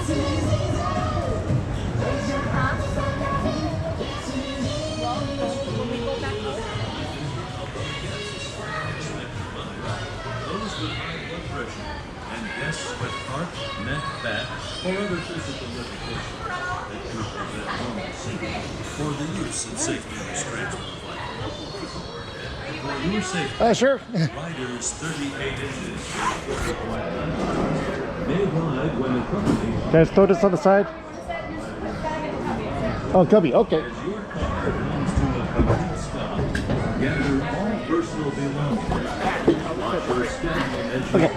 Those with high blood pressure and guests with heart, neck, back, or other physical limitations that could prevent normal singing for the use of safety restraints provided. For your safety, Sure. riders 38 inches may ride when accompanied Can I just throw this on the side? Oh, cubby, okay. as your car comes to a complete stop. Gather all personal belongings. Watch your step as you Okay.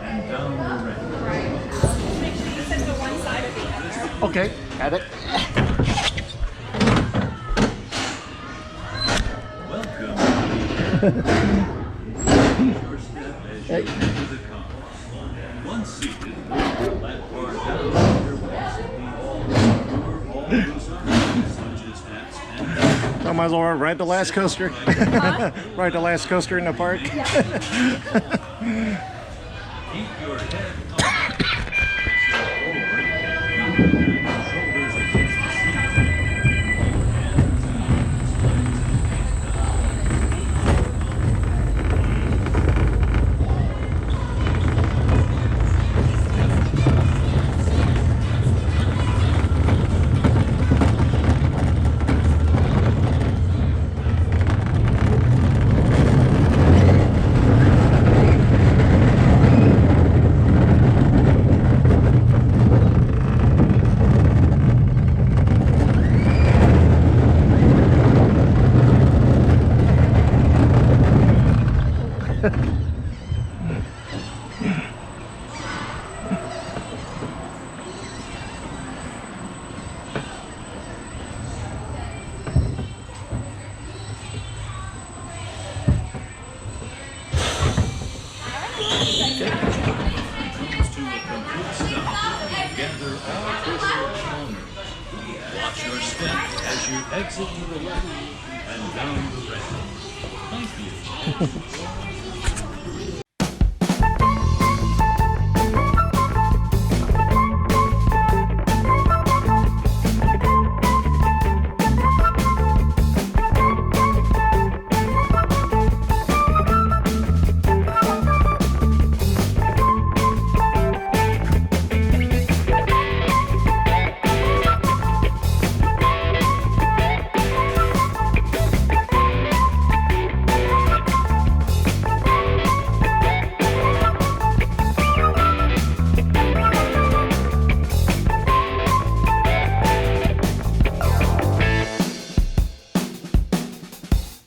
and down the ramp. Make sure you sit to one side of the other. Okay, got it. Welcome to the Watch your step as you enter the car. Once seated, let bar down your waist and all loose items such as hats and belts. I might as well ride the last coaster. Ride the last coaster in the park. Keep your head up. Shoulders against the seat. Comes to a complete stop. Gather all personal belongings. Watch your step as you exit to the left and down the ramp. Thank you.